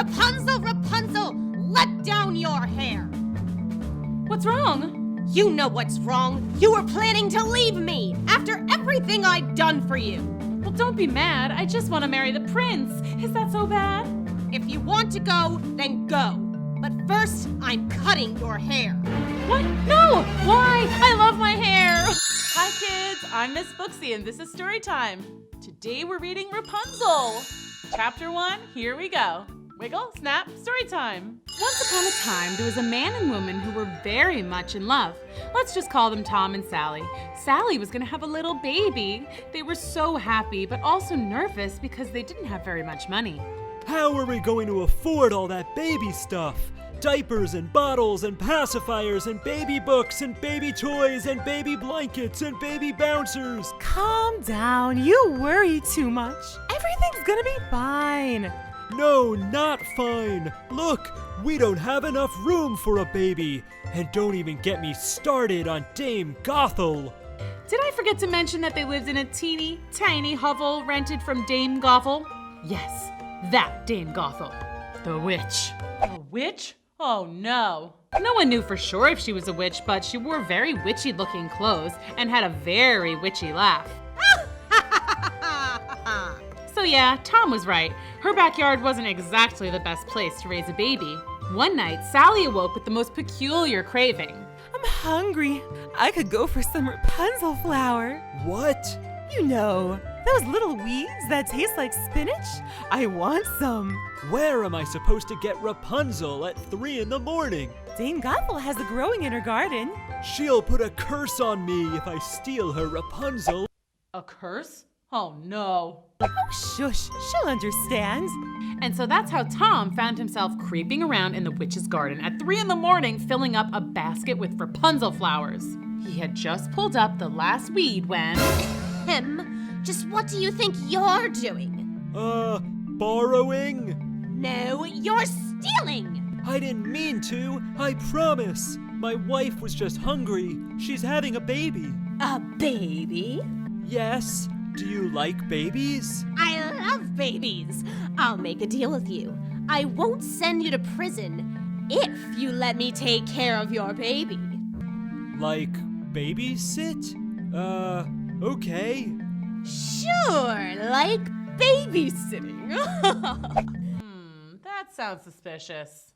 Rapunzel, Rapunzel, let down your hair! What's wrong? You know what's wrong. You were planning to leave me after everything I'd done for you. Well, don't be mad. I just want to marry the prince. Is that so bad? If you want to go, then go. But first, I'm cutting your hair. What? No! Why? I love my hair! Hi kids, I'm Miss Booksy and this is Storytime. Today we're reading Rapunzel. Chapter 1, here we go. Wiggle, snap, story time. Once upon a time, there was a man and woman who were very much in love. Let's just call them Tom and Sally. Sally was gonna have a little baby. They were so happy, but also nervous because they didn't have very much money. How are we going to afford all that baby stuff? Diapers and bottles and pacifiers and baby books and baby toys and baby blankets and baby bouncers. Calm down, you worry too much. Everything's gonna be fine. No, not fine. Look, we don't have enough room for a baby. And don't even get me started on Dame Gothel. Did I forget to mention that they lived in a teeny tiny hovel rented from Dame Gothel? Yes, that Dame Gothel. The witch. A witch? Oh no. No one knew for sure if she was a witch, but she wore very witchy looking clothes and had a very witchy laugh. So yeah, Tom was right. Her backyard wasn't exactly the best place to raise a baby. One night, Sally awoke with the most peculiar craving. I'm hungry. I could go for some Rapunzel flower. What? You know, those little weeds that taste like spinach? I want some. Where am I supposed to get Rapunzel at 3 in the morning? Dame Gothel has it growing in her garden. She'll put a curse on me if I steal her Rapunzel. A curse? Oh no. Oh, shush, she'll understand. And so that's how Tom found himself creeping around in the witch's garden at 3 in the morning, filling up a basket with Rapunzel flowers. He had just pulled up the last weed when... Just what do you think you're doing? Borrowing? No, you're stealing! I didn't mean to, I promise. My wife was just hungry. She's having a baby. A baby? Yes. Do you like babies? I love babies. I'll make a deal with you. I won't send you to prison if you let me take care of your baby. Like babysit? Okay. Sure, like babysitting. That sounds suspicious.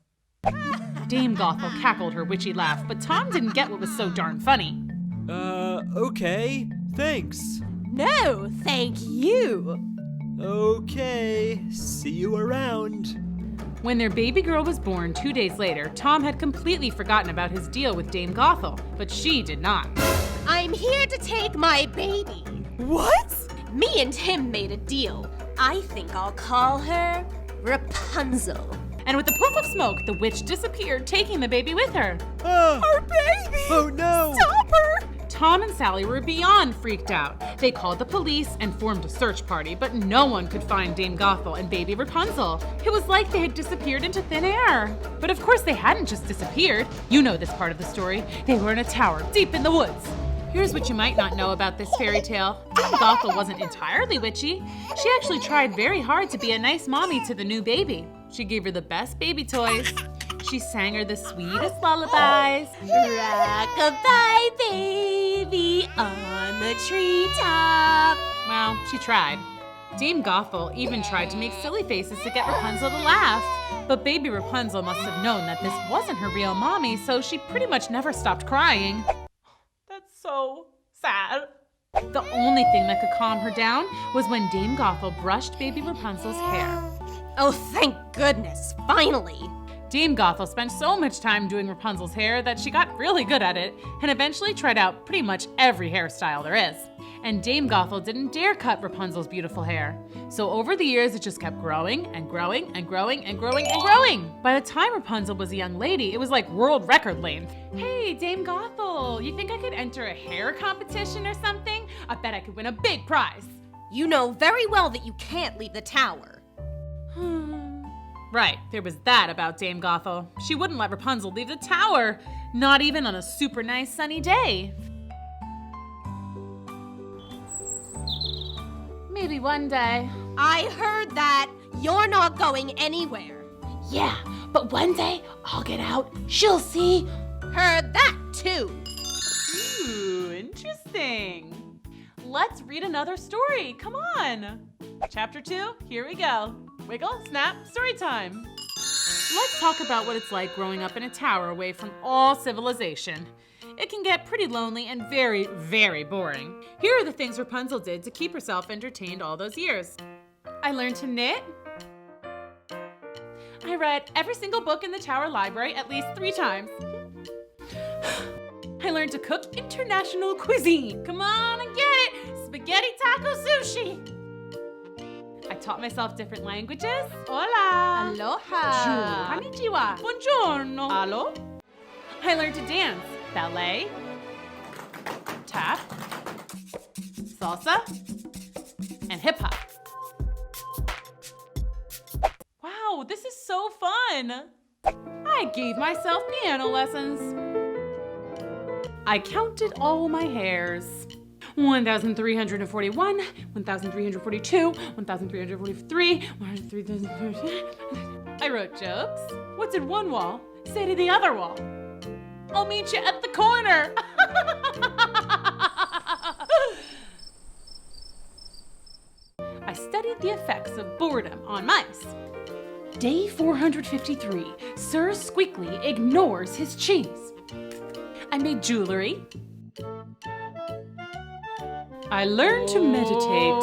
Dame Gothel cackled her witchy laugh, but Tom didn't get what was so darn funny. Okay. Thanks. No, thank you. Okay, see you around. When their baby girl was born 2 days later, Tom had completely forgotten about his deal with Dame Gothel, but she did not. I'm here to take my baby. What? Me and him made a deal. I think I'll call her Rapunzel. And with a puff of smoke, the witch disappeared, taking the baby with her. Our baby! Oh no! Stop her! Tom and Sally were beyond freaked out. They called the police and formed a search party, but no one could find Dame Gothel and baby Rapunzel. It was like they had disappeared into thin air. But of course they hadn't just disappeared. You know this part of the story. They were in a tower deep in the woods. Here's what you might not know about this fairy tale. Dame Gothel wasn't entirely witchy. She actually tried very hard to be a nice mommy to the new baby. She gave her the best baby toys. She sang her the sweetest lullabies. Rock-a-bye, baby, on the treetop. Well, she tried. Dame Gothel even tried to make silly faces to get Rapunzel to laugh. But baby Rapunzel must have known that this wasn't her real mommy, so she pretty much never stopped crying. That's so sad. The only thing that could calm her down was when Dame Gothel brushed baby Rapunzel's hair. Oh, thank goodness, finally. Dame Gothel spent so much time doing Rapunzel's hair that she got really good at it and eventually tried out pretty much every hairstyle there is. And Dame Gothel didn't dare cut Rapunzel's beautiful hair. So over the years, it just kept growing and growing and growing and growing and growing. By the time Rapunzel was a young lady, it was like world record length. Hey, Dame Gothel, you think I could enter a hair competition or something? I bet I could win a big prize. You know very well that you can't leave the tower. Right, there was that about Dame Gothel. She wouldn't let Rapunzel leave the tower, not even on a super nice sunny day. Maybe one day. I heard that. You're not going anywhere. Yeah, but one day I'll get out. She'll see. Heard that too. Ooh, interesting. Let's read another story. Come on. Chapter 2, here we go. Wiggle, snap, story time. Let's talk about what it's like growing up in a tower away from all civilization. It can get pretty lonely and very, very boring. Here are the things Rapunzel did to keep herself entertained all those years. I learned to knit. I read every single book in the tower library at least 3 times. I learned to cook international cuisine. Come on and get it! Spaghetti, taco, sushi. I taught myself different languages. Hola. Aloha. Konnichiwa. Buongiorno. Allo. I learned to dance. Ballet. Tap. Salsa. And hip hop. Wow, this is so fun. I gave myself piano lessons. I counted all my hairs. 1,341, 1,342, 1,343, 1,343. I wrote jokes. What did one wall say to the other wall? I'll meet you at the corner. I studied the effects of boredom on mice. Day 453, Sir Squeakly ignores his cheese. I made jewelry. I learned to meditate.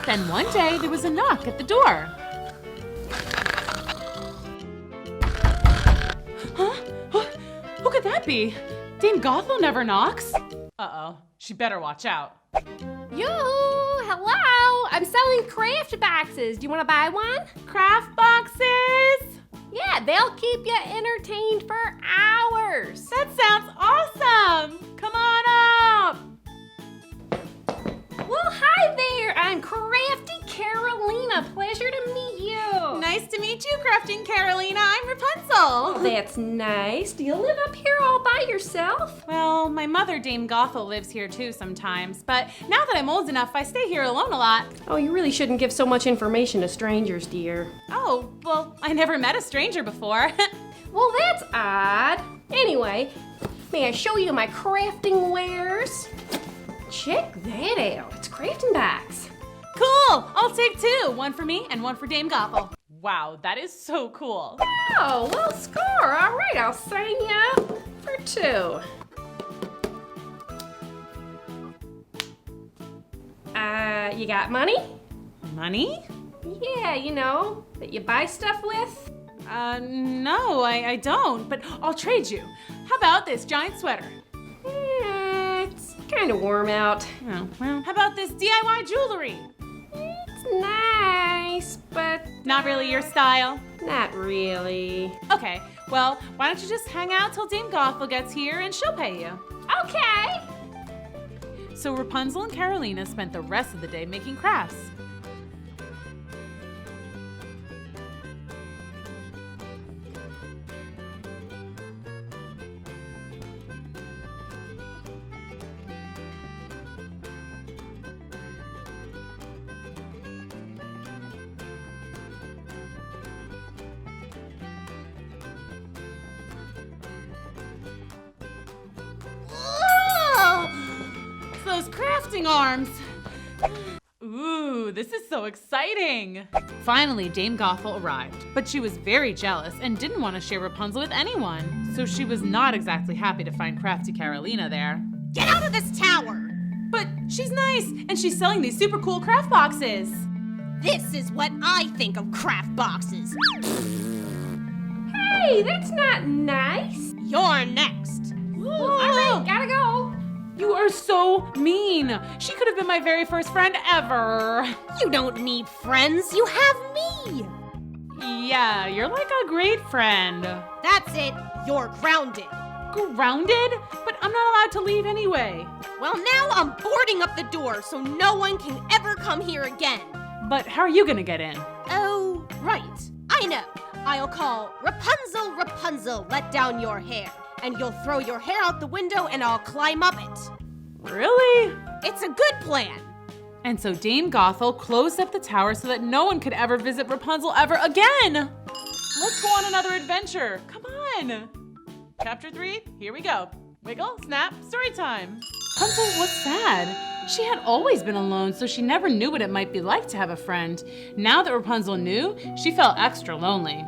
Then one day there was a knock at the door. Huh? Who could that be? Dame Gothel never knocks. Uh-oh, she better watch out. Yoo-hoo! Hello! I'm selling craft boxes. Do you want to buy one? Craft boxes? Yeah, they'll keep you entertained for hours. That sounds awesome! Come on up! Well, hi there. I'm Crafty Carolina. Pleasure to meet you. Nice to meet you, Crafting Carolina. I'm Rapunzel. That's nice. Do you live up here all by yourself? Well, my mother, Dame Gothel, lives here too sometimes, but now that I'm old enough, I stay here alone a lot. Oh, you really shouldn't give so much information to strangers, dear. Oh, well, I never met a stranger before. Well, that's odd. Anyway, may I show you my crafting wares? Check that out. It's crafting box. Cool! I'll take 2. One for me and one for Dame Gothel. Wow, that is so cool. Oh, well, score. All right, I'll sign you up for 2. You got money? Money? Yeah, you know, that you buy stuff with. No, I don't, but I'll trade you. How about this giant sweater? It's kind of warm out. Oh, well, how about this DIY jewelry? It's nice, but Not really your style? not really. Okay, well, why don't you just hang out till Dame Gothel gets here and she'll pay you. Okay. So Rapunzel and Carolina spent the rest of the day making crafts. Those crafting arms! Ooh, this is so exciting! Finally, Dame Gothel arrived, but she was very jealous and didn't want to share Rapunzel with anyone, so she was not exactly happy to find crafty Carolina there. Get out of this tower! But she's nice, and she's selling these super cool craft boxes! This is what I think of craft boxes. Hey, that's not nice. You're next. All right, gotta go. You are so mean! She could have been my very first friend ever! You don't need friends, you have me. Yeah, you're like a great friend. That's it, you're grounded. Grounded? But I'm not allowed to leave anyway. Well, now I'm boarding up the door so no one can ever come here again. But how are you gonna get in? Oh, right. I know. I'll call Rapunzel, Rapunzel, let down your hair. And you'll throw your hair out the window and I'll climb up it. Really? It's a good plan. And so Dame Gothel closed up the tower so that no one could ever visit Rapunzel ever again. Let's go on another adventure. Come on. Chapter 3, here we go. Wiggle, snap, story time. Rapunzel was sad. She had always been alone, so she never knew what it might be like to have a friend. Now that Rapunzel knew, she felt extra lonely.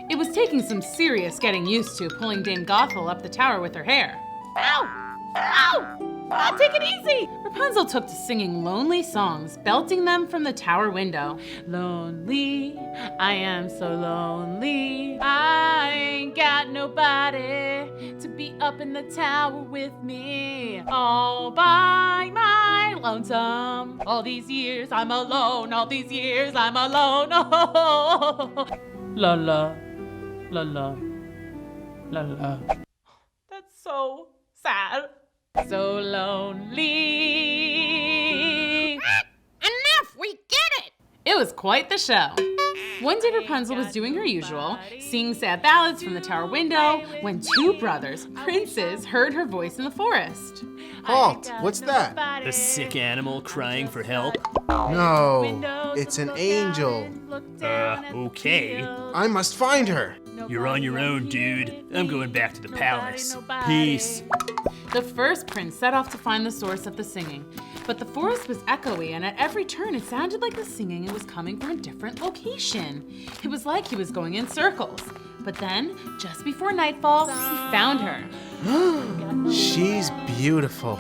It was taking some serious getting used to pulling Dame Gothel up the tower with her hair. Ow! Ow! Oh, take it easy! Rapunzel took to singing lonely songs, belting them from the tower window. Lonely, I am so lonely. I ain't got nobody to be up in the tower with me. All by my lonesome. All these years I'm alone. All these years I'm alone. Oh, la la, la la, la la. That's so sad. So lonely. Enough, we get it! It was quite the show. One day Rapunzel was doing her usual, singing sad ballads from the tower window, when two brothers, princes, heard her voice in the forest. Halt! What's that? A sick animal crying for help? No, it's an angel. Okay. I must find her. You're on your own, dude. I'm going back to the palace. Peace. The first prince set off to find the source of the singing, but the forest was echoey, and at every turn it sounded like the singing was coming from a different location. It was like he was going in circles. But then, just before nightfall, he found her. She's beautiful.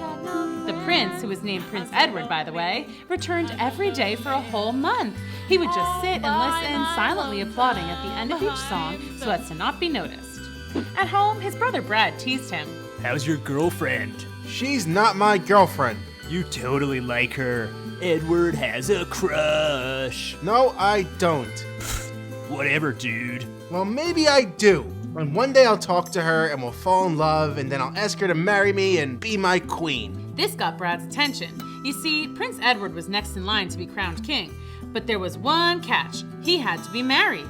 The prince, who was named Prince Edward, by the way, returned every day for a whole month. He would just sit and listen, silently applauding at the end of each song so as to not be noticed. At home, his brother Brad teased him. How's your girlfriend? She's not my girlfriend. You totally like her. Edward has a crush. No, I don't. Whatever, dude. Well, maybe I do. And one day I'll talk to her and we'll fall in love, and then I'll ask her to marry me and be my queen. This got Brad's attention. You see, Prince Edward was next in line to be crowned king, but there was one catch. He had to be married.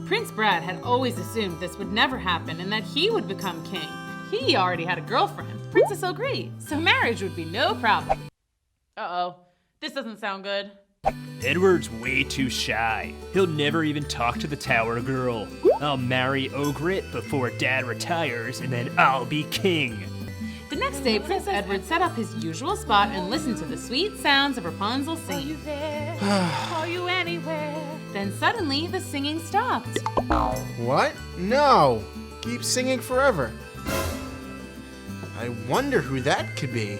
Prince Brad had always assumed this would never happen and that he would become king. He already had a girlfriend, Princess O'Gree, so marriage would be no problem. Uh-oh, this doesn't sound good. Edward's way too shy. He'll never even talk to the tower girl. I'll marry Ogret before Dad retires, and then I'll be king. The next day, Prince Edward set up his usual spot and listened to the sweet sounds of Rapunzel singing. Are you there? Are you anywhere? Then suddenly, the singing stopped. What? No. Keep singing forever. I wonder who that could be.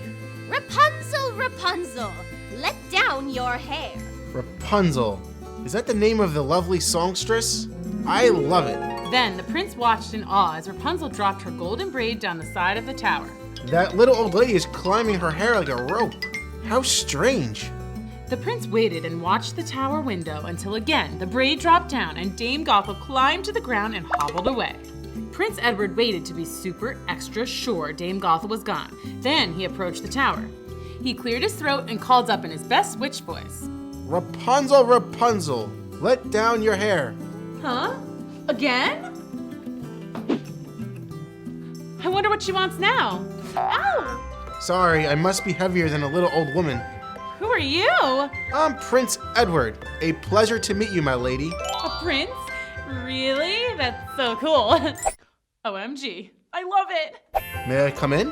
Rapunzel, Rapunzel, let down your hair. Rapunzel. Is that the name of the lovely songstress? I love it. Then the prince watched in awe as Rapunzel dropped her golden braid down the side of the tower. That little old lady is climbing her hair like a rope. How strange. The prince waited and watched the tower window until again the braid dropped down and Dame Gothel climbed to the ground and hobbled away. Prince Edward waited to be super extra sure Dame Gothel was gone. Then he approached the tower. He cleared his throat and called up in his best witch voice. Rapunzel, Rapunzel, let down your hair. Huh? Again? I wonder what she wants now. Ow! Sorry, I must be heavier than a little old woman. Who are you? I'm Prince Edward. A pleasure to meet you, my lady. A prince? Really? That's so cool. OMG. I love it. May I come in?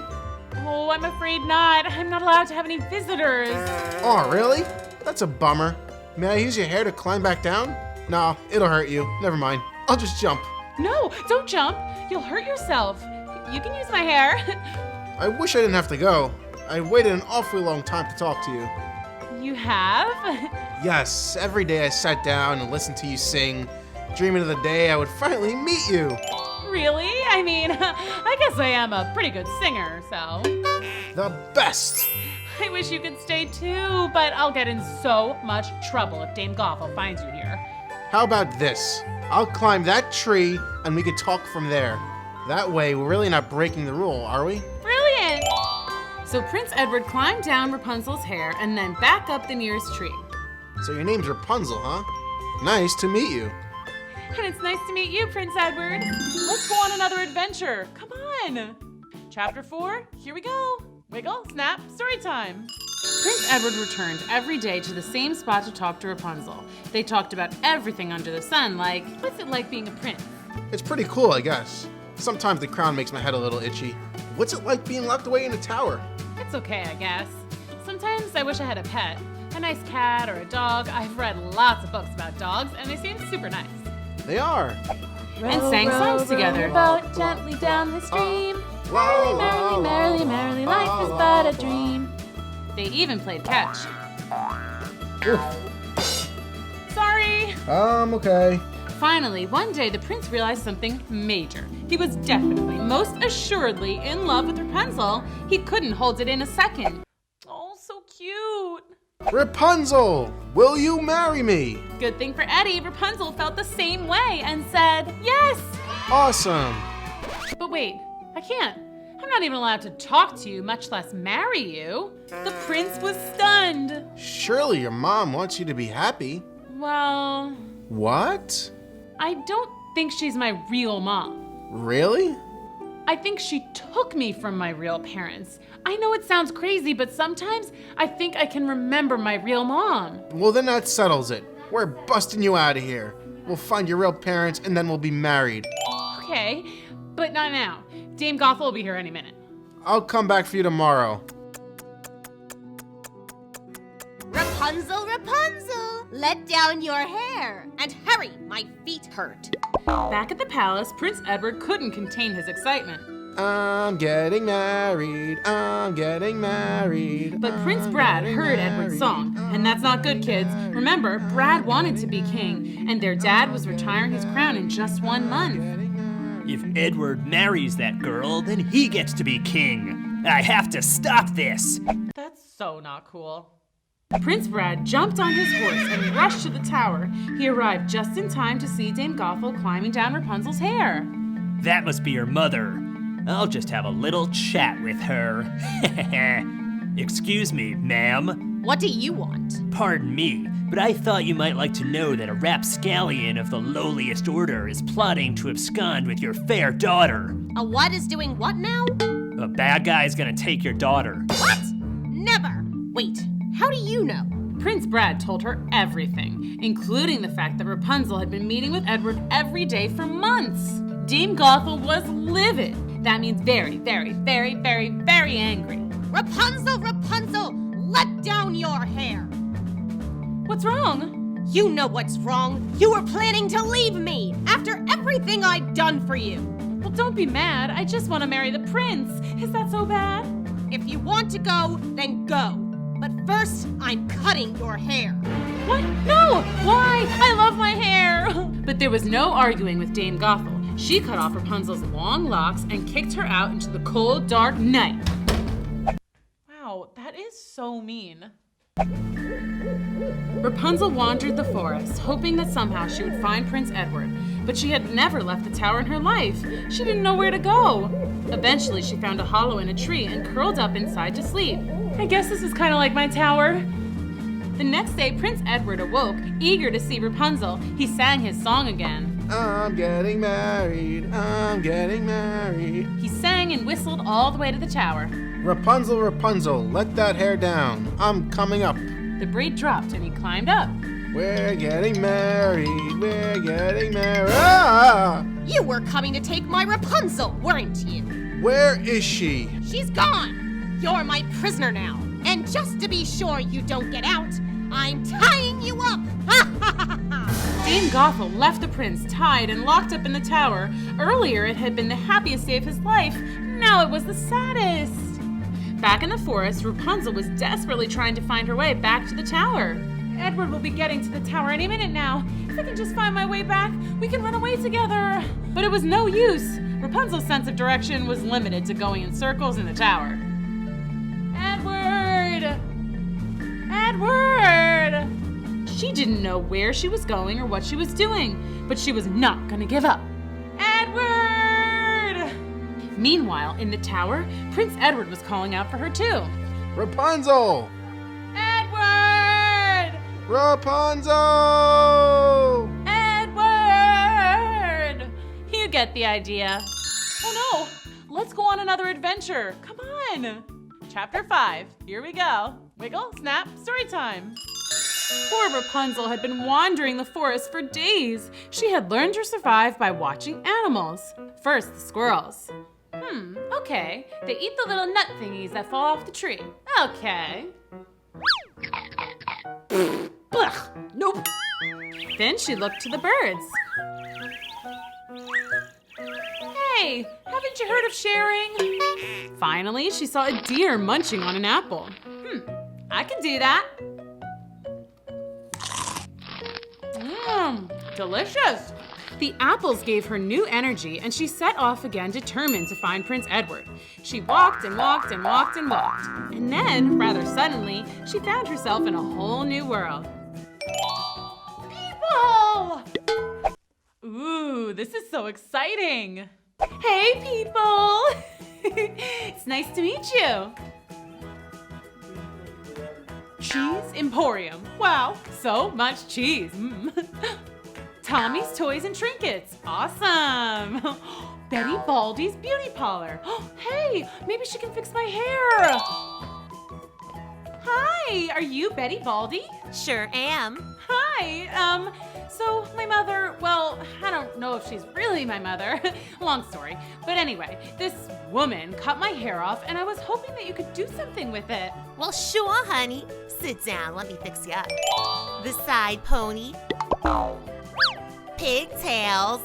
Oh, I'm afraid not. I'm not allowed to have any visitors. Oh, really? That's a bummer. May I use your hair to climb back down? No, it'll hurt you. Never mind. I'll just jump. No, don't jump. You'll hurt yourself. You can use my hair. I wish I didn't have to go. I waited an awfully long time to talk to you. You have? Yes, every day I sat down and listened to you sing, dreaming of the day I would finally meet you. Really? I mean, I guess I am a pretty good singer, so. The best. I wish you could stay too, but I'll get in so much trouble if Dame Gothel finds you here. How about this? I'll climb that tree and we could talk from there. That way, we're really not breaking the rule, are we? Brilliant! So Prince Edward climbed down Rapunzel's hair and then back up the nearest tree. So your name's Rapunzel, huh? Nice to meet you. And it's nice to meet you, Prince Edward. Let's go on another adventure. Come on. Chapter 4, here we go. Wiggle, snap, story time. Prince Edward returned every day to the same spot to talk to Rapunzel. They talked about everything under the sun, like, what's it like being a prince? It's pretty cool, I guess. Sometimes the crown makes my head a little itchy. What's it like being locked away in a tower? It's okay, I guess. Sometimes I wish I had a pet, a nice cat or a dog. I've read lots of books about dogs, and they seem super nice. They are. And sang songs together. Boat gently down the stream. Wow. Merrily, merrily, merrily, life is but a dream. They even played catch. Sorry. Okay. Finally, one day the prince realized something major. He was definitely, most assuredly in love with Rapunzel. He couldn't hold it in a second. Oh, so cute. Rapunzel, will you marry me? Good thing for Eddie, Rapunzel felt the same way and said, yes. Awesome. But wait, I can't. I'm not even allowed to talk to you, much less marry you. The prince was stunned. Surely your mom wants you to be happy. Well, What? I don't think she's my real mom. Really? I think she took me from my real parents. I know it sounds crazy, but sometimes I think I can remember my real mom. Well, then that settles it. We're busting you out of here. We'll find your real parents and then we'll be married. Okay, but not now. Dame Gothel will be here any minute. I'll come back for you tomorrow. Rapunzel, Rapunzel, let down your hair. And hurry, my feet hurt. Back at the palace, Prince Edward couldn't contain his excitement. I'm getting married. I'm getting married. But Prince Brad heard Edward's song, and that's not good, kids. Remember, Brad wanted to be king, and their dad was retiring his crown in just 1 month. If Edward marries that girl, then he gets to be king. I have to stop this. That's so not cool. Prince Brad jumped on his horse and rushed to the tower. He arrived just in time to see Dame Gothel climbing down Rapunzel's hair. That must be your mother. I'll just have a little chat with her. Excuse me, ma'am. What do you want? Pardon me, but I thought you might like to know that a rapscallion of the lowliest order is plotting to abscond with your fair daughter. A what is doing what now? A bad guy's gonna take your daughter. What? Never. Wait, how do you know? Prince Brad told her everything, including the fact that Rapunzel had been meeting with Edward every day for months. Dame Gothel was livid. That means very, very, very, very, very angry. Rapunzel, Rapunzel, let down your hair. What's wrong? You know what's wrong. You were planning to leave me after everything I'd done for you. Well, don't be mad. I just want to marry the prince. Is that so bad? If you want to go, then go. But first, I'm cutting your hair. What? No! Why? I love my hair! But there was no arguing with Dame Gothel. She cut off Rapunzel's long locks and kicked her out into the cold, dark night. Wow, that is so mean. Rapunzel wandered the forest, hoping that somehow she would find Prince Edward, but she had never left the tower in her life. She didn't know where to go. Eventually, she found a hollow in a tree and curled up inside to sleep. I guess this is kind of like my tower. The next day, Prince Edward awoke, eager to see Rapunzel. He sang his song again. I'm getting married. I'm getting married. He sang and whistled all the way to the tower. Rapunzel, Rapunzel, let that hair down. I'm coming up. The braid dropped and he climbed up. We're getting married. We're getting married. Ah! You were coming to take my Rapunzel, weren't you? Where is she? She's gone. You're my prisoner now. And just to be sure you don't get out, I'm tying you up. Ha ha ha ha. Dame Gothel left the prince tied and locked up in the tower. Earlier it had been the happiest day of his life. Now it was the saddest. Back in the forest, Rapunzel was desperately trying to find her way back to the tower. Edward will be getting to the tower any minute now. If I can just find my way back, we can run away together. But it was no use. Rapunzel's sense of direction was limited to going in circles in the tower. Edward! Edward! She didn't know where she was going or what she was doing, but she was not going to give up. Edward! Meanwhile, in the tower, Prince Edward was calling out for her too. Rapunzel! Edward! Rapunzel! Edward! You get the idea. Oh no! Let's go on another adventure. Come on! Chapter 5. Here we go. wiggle, snap, story time. Poor Rapunzel had been wandering the forest for days. She had learned to survive by watching animals. First, the squirrels. Okay. They eat the little nut thingies that fall off the tree. Okay. Ugh, nope. Then she looked to the birds. Hey, haven't you heard of sharing? Finally, she saw a deer munching on an apple. I can do that. Delicious. The apples gave her new energy, and she set off again, determined to find Prince Edward. She walked and walked and walked and walked. And then, rather suddenly, she found herself in a whole new world. People! Ooh, this is so exciting. Hey, people! It's nice to meet you. Cheese Emporium. Wow, so much cheese. Tommy's Toys and Trinkets. Awesome. Betty Baldy's Beauty Parlor. Hey, maybe she can fix my hair. Hi, are you Betty Baldy? Sure am. Hi, so my mother, well, I don't know if she's really my mother. Long story. But anyway, this woman cut my hair off, and I was hoping that you could do something with it. Well, sure, honey. Sit down. Let me fix you up. The side pony. Pigtails.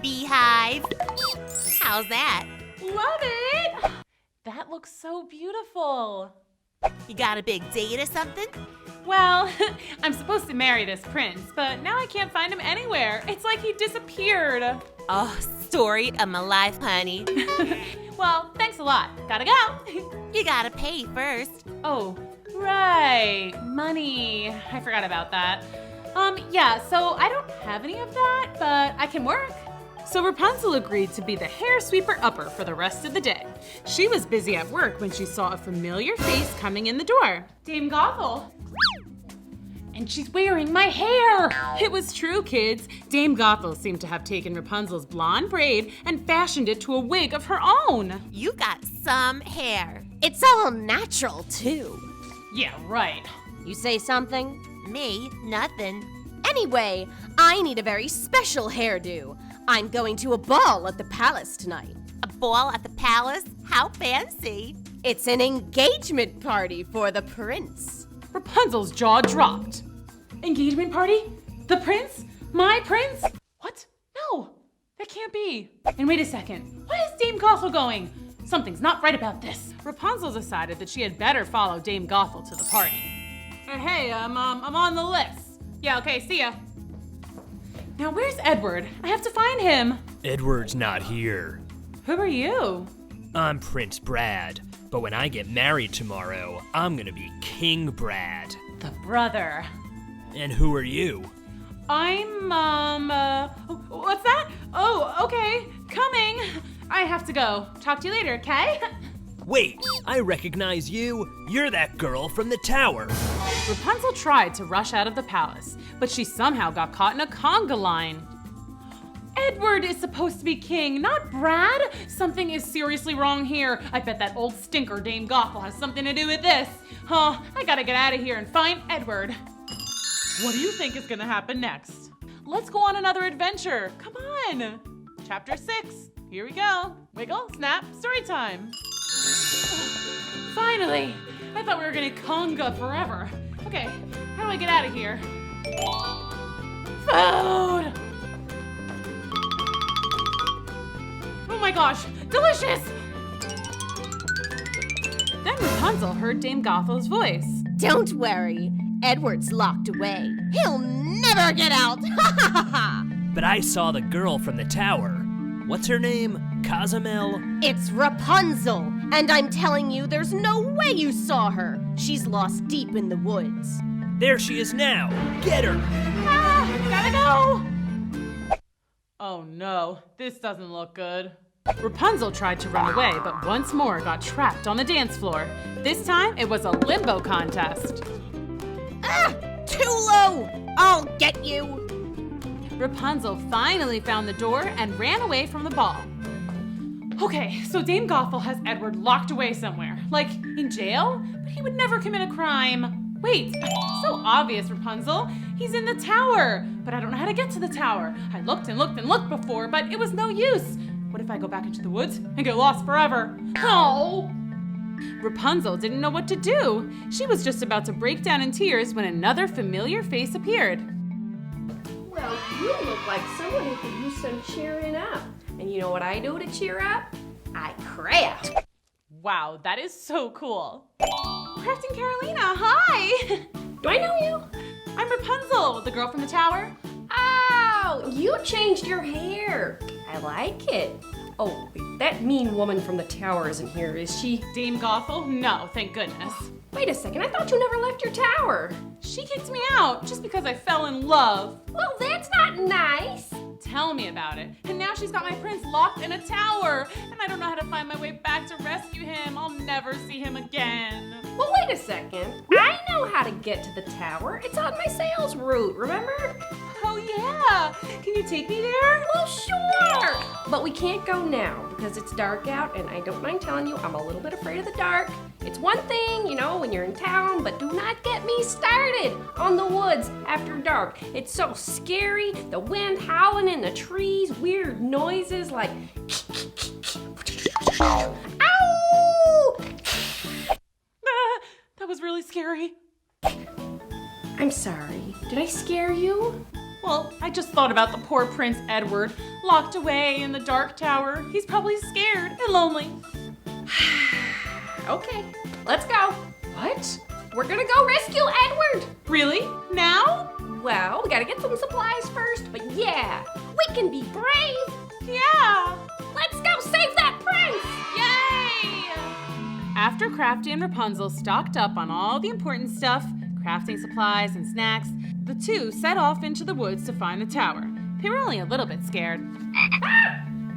Beehive. How's that? Love it! That looks so beautiful. You got a big date or something? Well, I'm supposed to marry this prince, but now I can't find him anywhere. It's like he disappeared. Oh, story of my life, honey. Well, thanks a lot. Gotta go. You gotta pay first. Oh, right. Money. I forgot about that. Yeah, so I don't have any of that, but I can work. So Rapunzel agreed to be the hair sweeper-upper for the rest of the day. She was busy at work when she saw a familiar face coming in the door. Dame Gothel. And she's wearing my hair! It was true, kids. Dame Gothel seemed to have taken Rapunzel's blonde braid and fashioned it to a wig of her own. You got some hair. It's all natural, too. Yeah, right. You say something? Me? Nothing. Anyway, I need a very special hairdo. I'm going to a ball at the palace tonight. A ball at the palace? How fancy. It's an engagement party for the prince. Rapunzel's jaw dropped. Engagement party? The prince? My prince? What? No, that can't be. And wait a second, why is Dame Gothel going? Something's not right about this. Rapunzel decided that she had better follow Dame Gothel to the party. Hey, I'm on the list. Yeah, okay, see ya. Now where's Edward? I have to find him. Edward's not here. Who are you? I'm Prince Brad, but when I get married tomorrow, I'm gonna be King Brad. The brother. And who are you? I'm, what's that? Oh, okay, coming. I have to go. Talk to you later, okay? Wait, I recognize you. You're that girl from the tower. Rapunzel tried to rush out of the palace, but she somehow got caught in a conga line. Edward is supposed to be king, not Brad. Something is seriously wrong here. I bet that old stinker Dame Gothel has something to do with this. Oh, I gotta get out of here and find Edward. What do you think is gonna happen next? Let's go on another adventure. Come on. Chapter 6. Here we go. Wiggle, snap, story time. Finally. I thought we were gonna conga forever. Okay, how do I get out of here? Food! Oh my gosh, delicious! Then Rapunzel heard Dame Gothel's voice. Don't worry, Edward's locked away. He'll never get out! Ha ha ha ha! But I saw the girl from the tower. What's her name? Cozumel? It's Rapunzel, and I'm telling you, there's no way you saw her. She's lost deep in the woods. There she is now. Get her! Ah, gotta go! Oh no, this doesn't look good. Rapunzel tried to run away, but once more got trapped on the dance floor. This time, it was a limbo contest. Ah! Too low! I'll get you! Rapunzel finally found the door and ran away from the ball. Okay, so Dame Gothel has Edward locked away somewhere. Like in jail? But he would never commit a crime. Wait, so obvious, Rapunzel. He's in the tower, but I don't know how to get to the tower. I looked and looked and looked before, but it was no use. What if I go back into the woods and get lost forever? Oh! Rapunzel didn't know what to do. She was just about to break down in tears when another familiar face appeared. Well, you look like someone who could use some cheering up. And you know what I do to cheer up? I craft. Wow, that is so cool. Crafting Carolina, hi! Do I know you? I'm Rapunzel, the girl from the tower. Oh, you changed your hair. I like it. Oh, wait, that mean woman from the tower isn't here, is she? Dame Gothel? No, thank goodness. Wait a second, I thought you never left your tower. She kicked me out just because I fell in love. Well, that's not nice. Tell me about it. And now she's got my prince locked in a tower, and I don't know how to find my way back to rescue him. I'll never see him again. Well, wait a second. I know how to get to the tower. It's on my sales route, remember? Oh yeah, can you take me there? Well, sure. But we can't go now because it's dark out, and I don't mind telling you, I'm a little bit afraid of the dark. It's one thing, you know, when you're in town, but do not get me started on the woods after dark. It's so scary, the wind howling in the trees, weird noises like ow! That was really scary. I'm sorry. Did I scare you? Well, I just thought about the poor Prince Edward, locked away in the dark tower. He's probably scared and lonely. Okay, let's go. What? We're gonna go rescue Edward. Really? Now? Well, we gotta get some supplies first, but yeah, we can be brave. Yeah! Let's go save that prince. Yay! After Crafty and Rapunzel stocked up on all the important stuff, crafting supplies and snacks, the two set off into the woods to find the tower. They were only a little bit scared.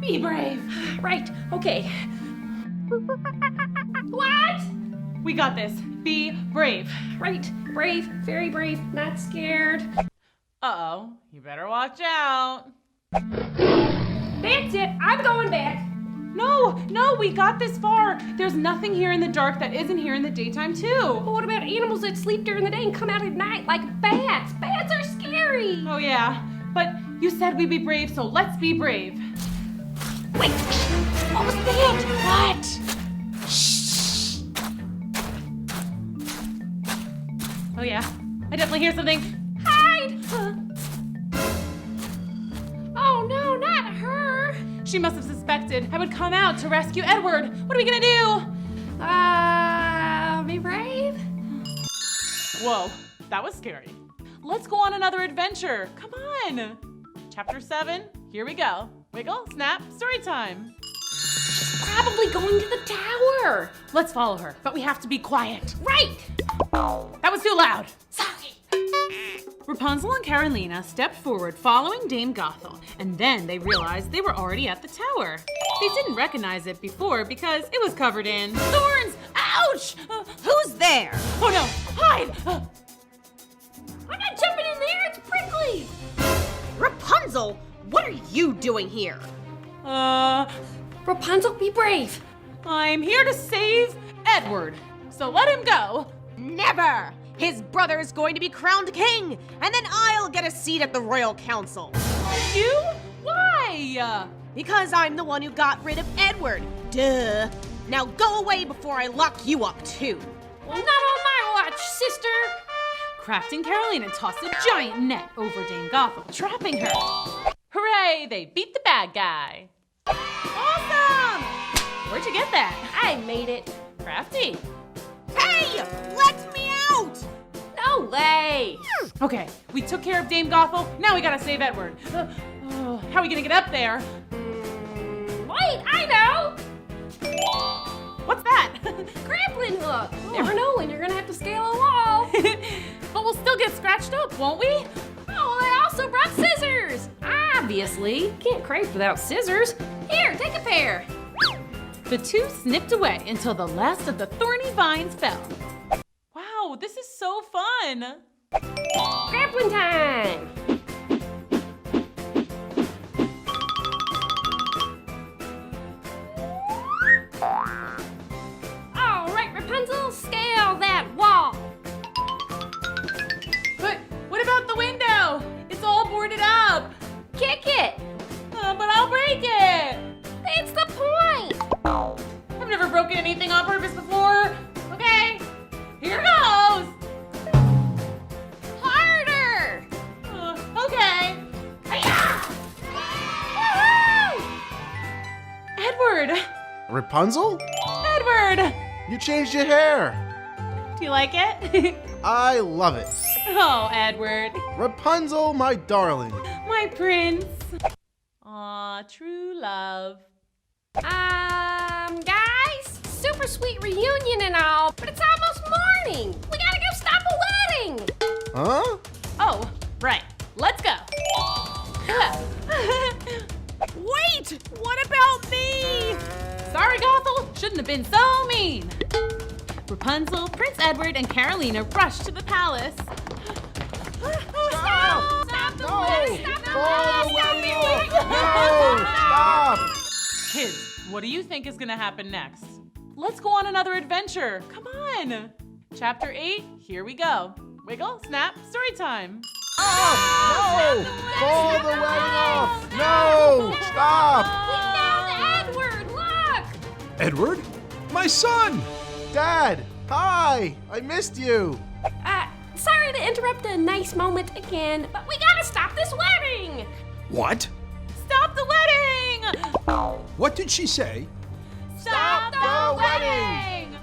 Be brave. Right, okay. What? We got this. Be brave. Right, brave, very brave, not scared. Uh-oh, you better watch out. That's it, I'm going back. No, we got this far. There's nothing here in the dark that isn't here in the daytime too. But what about animals that sleep during the day and come out at night, like bats? Bats are scary. Oh yeah, but you said we'd be brave, so let's be brave. Wait, what was that? What? Oh yeah, I definitely hear something. Hide! Oh no, not her. She must have suspected I would come out to rescue Edward. What are we gonna do? Be brave? Whoa, that was scary. Let's go on another adventure. Come on. Chapter 7, here we go. Wiggle, snap, story time. Probably going to the tower. Let's follow her, but we have to be quiet. Right. That was too loud. Sorry. Rapunzel and Carolina stepped forward following Dame Gothel, and then they realized they were already at the tower. They didn't recognize it before because it was covered in thorns. Ouch! Who's there? Oh no, hide! I'm not jumping in there, it's prickly. Rapunzel, what are you doing here? Rapunzel, be brave. I'm here to save Edward, so let him go. Never! His brother is going to be crowned king, and then I'll get a seat at the royal council. You? Why? Because I'm the one who got rid of Edward. Duh. Now go away before I lock you up too. Well, not on my watch, sister. Crafting Carolina tossed a giant net over Dame Gothel, trapping her. Hooray, they beat the bad guy. Awesome! Where'd you get that? I made it. Crafty. Hey! Let me out! No way. Okay, we took care of Dame Gothel, now we gotta save Edward. How are we gonna get up there? Wait, I know. What's that? Grappling hook. Never know when you're gonna have to scale a wall. But we'll still get scratched up, won't we? Oh, I also brought scissors. Obviously, can't craft without scissors. Here, take a pair. The two snipped away until the last of the thorny vines fell. Wow, this is so fun. Grappling time. All right, Rapunzel? Edward! You changed your hair. Do you like it? I love it. Oh, Edward. Rapunzel, my darling. My prince. Aw, true love. Guys, super sweet reunion and all, but it's almost morning. We gotta go stop a wedding. Huh? Oh, right. Let's go. Wait! What about me? Sorry, Gothel. Shouldn't have been so mean. Rapunzel, Prince Edward, and Carolina rushed to the palace. Stop! Stop the No! wedding! Stop the Call the wedding! wedding off! No! Stop! Kids, what do you think is going to happen next? Let's go on another adventure. Come on. Chapter 8, here we go. Wiggle, snap, story time. No! Call the wedding off! No! Stop! We found Edward! Look! Edward? My son! Dad! Hi! I missed you! Sorry to interrupt a nice moment again, but we gotta stop this wedding! What? Stop the wedding! What did she say? Stop the wedding!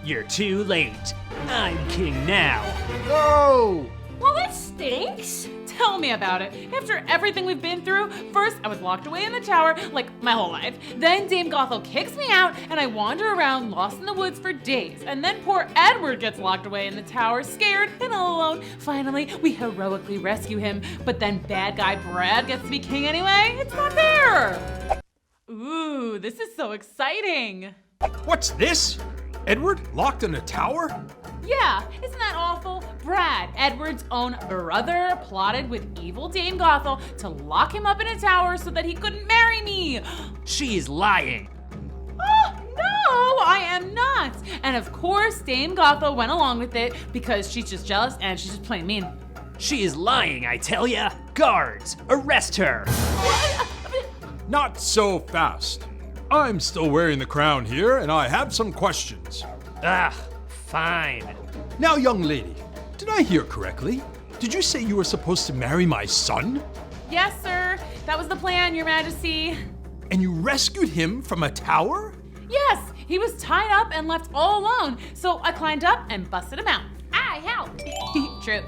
You're too late. I'm king now. No! Well, this stinks. Tell me about it. After everything we've been through, first I was locked away in the tower, like my whole life. Then Dame Gothel kicks me out, and I wander around lost in the woods for days. And then poor Edward gets locked away in the tower, scared and all alone. Finally, we heroically rescue him, but then bad guy Brad gets to be king anyway. It's not fair. Ooh, this is so exciting. What's this? Edward locked in a tower? Yeah, isn't that awful? Brad, Edward's own brother, plotted with evil Dame Gothel to lock him up in a tower so that he couldn't marry me. She's lying. Oh, no, I am not. And of course, Dame Gothel went along with it because she's just jealous and she's just plain mean. She is lying, I tell ya. Guards, arrest her. Not so fast. I'm still wearing the crown here, and I have some questions. Ah, fine. Now, young lady, did I hear correctly? Did you say you were supposed to marry my son? Yes, sir. That was the plan, Your Majesty. And you rescued him from a tower? Yes, he was tied up and left all alone, so I climbed up and busted him out. I helped. True.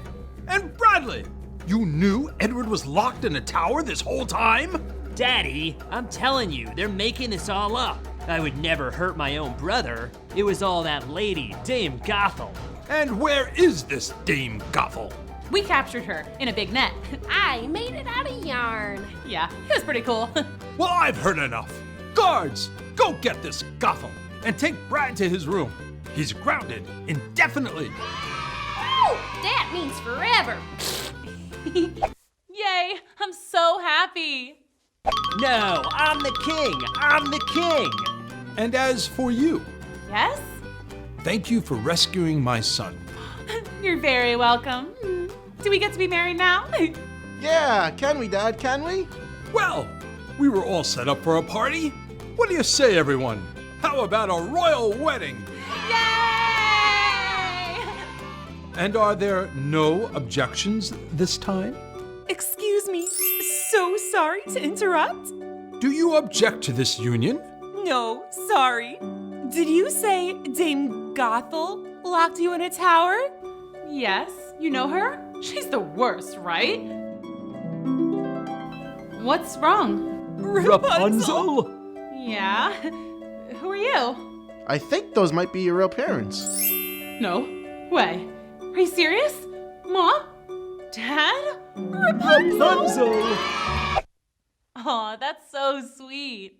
And Bradley, you knew Edward was locked in a tower this whole time? Daddy, I'm telling you, they're making this all up. I would never hurt my own brother. It was all that lady, Dame Gothel. And where is this Dame Gothel? We captured her in a big net. I made it out of yarn. Yeah, it was pretty cool. Well, I've heard enough. Guards, go get this Gothel and take Brad to his room. He's grounded indefinitely. Oh, that means forever. Yay, I'm so happy. No, I'm the king. I'm the king. And as for you, Yes? thank you for rescuing my son. You're very welcome. Do we get to be married now? Yeah, can we, Dad? Can we? Well, we were all set up for a party. What do you say, everyone? How about a royal wedding? Yay! And are there no objections this time? Excuse me. So sorry to interrupt. Do you object to this union? No, sorry. Did you say Dame Gothel locked you in a tower? Yes, you know her? She's the worst, right? What's wrong? Rapunzel? Yeah? Who are you? I think those might be your real parents. No way. Are you serious? Mom? Dad? Rapunzel! Aw, that's so sweet.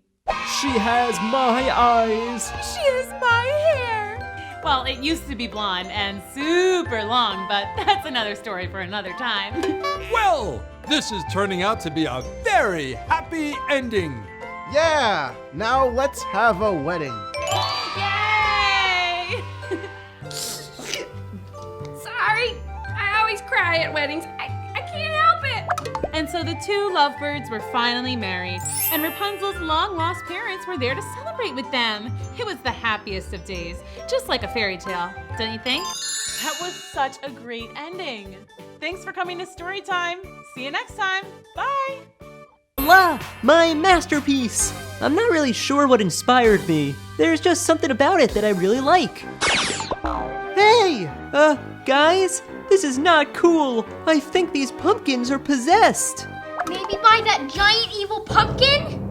She has my eyes. She has my hair. Well, it used to be blonde and super long, but that's another story for another time. Well, this is turning out to be a very happy ending. Yeah, now let's have a wedding. Yay! Sorry. I always cry at weddings. I can't help it. And so the two lovebirds were finally married, and Rapunzel's long-lost parents were there to celebrate with them. It was the happiest of days, just like a fairy tale, don't you think? That was such a great ending. Thanks for coming to Storytime. See you next time. Bye. Voila! My masterpiece! I'm not really sure what inspired me. There's just something about it that I really like. Hey! Guys? This is not cool. I think these pumpkins are possessed. Maybe by that giant evil pumpkin?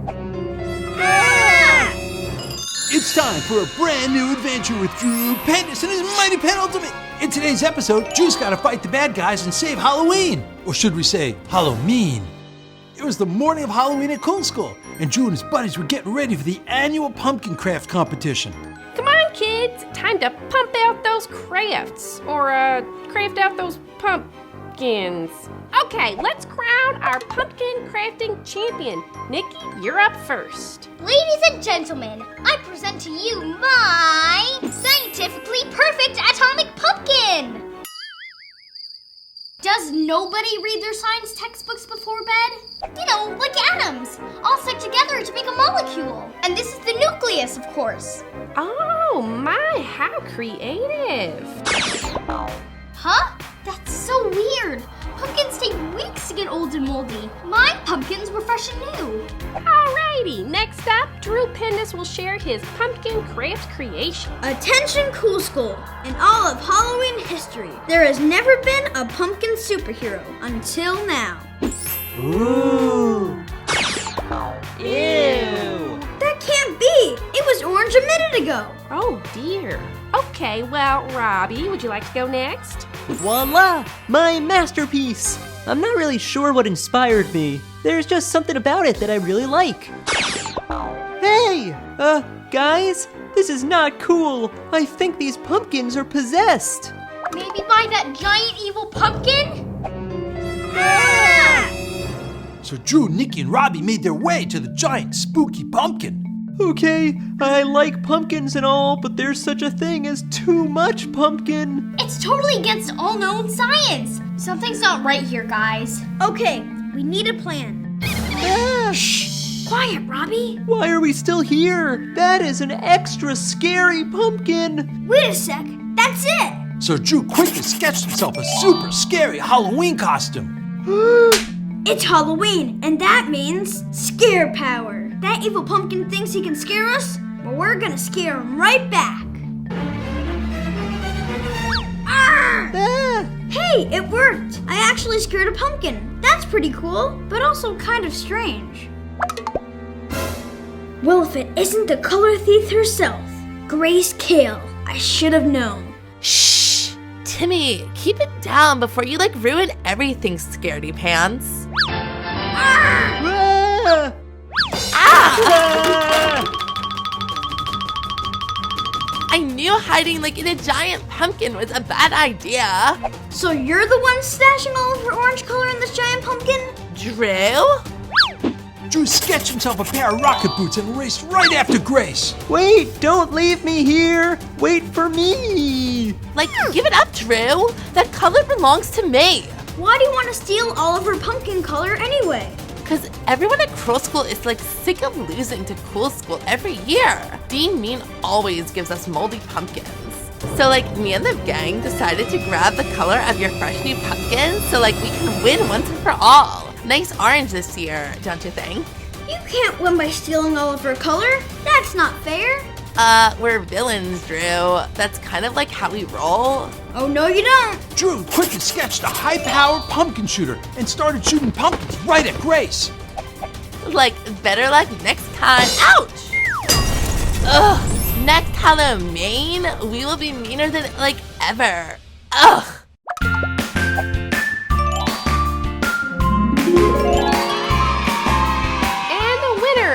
It's time for a brand new adventure with Drew Pendous and his Mighty Penultimate. In today's episode, Drew's got to fight the bad guys and save Halloween. Or should we say, Halloween? It was the morning of Halloween at Cool School, and Drew and his buddies were getting ready for the annual pumpkin craft competition. Come on, kids. Time to pump out those crafts. Or, craft out those pumpkins. Okay, let's crown our pumpkin crafting champion. Nikki, you're up first. Ladies and gentlemen, I present to you my scientifically perfect atomic pumpkin! Does nobody read their science textbooks before bed? You know, like atoms, all stuck together to make a molecule. And this is the nucleus, of course. Oh my, how creative. Huh? That's so weird. Pumpkins take weeks to get old and moldy. My pumpkins were fresh and new. Alrighty, next up, Drew Pendous will share his pumpkin craft creation. Attention Cool School! In all of Halloween history, there has never been a pumpkin superhero until now. Ooh. Ew. That can't be! It was orange a minute ago! Oh dear. Okay, well, Robbie, would you like to go next? Voila! My masterpiece! I'm not really sure what inspired me. There's just something about it that I really like. Hey! Guys? This is not cool. I think these pumpkins are possessed. Maybe by that giant evil pumpkin? So Drew, Nikki, and Robbie made their way to the giant spooky pumpkin. Okay, I like pumpkins and all, but there's such a thing as too much pumpkin. It's totally against all known science. Something's not right here, guys. Okay, we need a plan. Shh! Quiet, Robbie. Why are we still here? That is an extra scary pumpkin. Wait a sec, that's it! So Drew quickly sketched himself a super scary Halloween costume. It's Halloween, and that means scare power. That evil pumpkin thinks he can scare us, but we're gonna scare him right back. Hey, it worked! I actually scared a pumpkin. That's pretty cool, but also kind of strange. Well, if it isn't the color thief herself, Grace Kale, I should have known. Shh! Timmy, keep it down before you ruin everything, scaredy pants. I knew hiding in a giant pumpkin was a bad idea. So you're the one stashing all of her orange color in this giant pumpkin? Drew? Drew sketched himself a pair of rocket boots and raced right after Grace. Wait, don't leave me here. Wait for me. Give it up, Drew. That color belongs to me. Why do you want to steal all of her pumpkin color anyway? Because everyone at Cruel School is sick of losing to Cool School every year. Dean Mean always gives us moldy pumpkins. So me and the gang decided to grab the color of your fresh new pumpkin so we can win once and for all. Nice orange this year, don't you think? You can't win by stealing all of her color. That's not fair. We're villains, Drew. That's kind of how we roll. Oh, no you don't. Drew quickly sketched a high-powered pumpkin shooter and started shooting pumpkins right at Grace. Better luck next time. Ouch! Ugh, next Halloween, we will be meaner than ever. Ugh!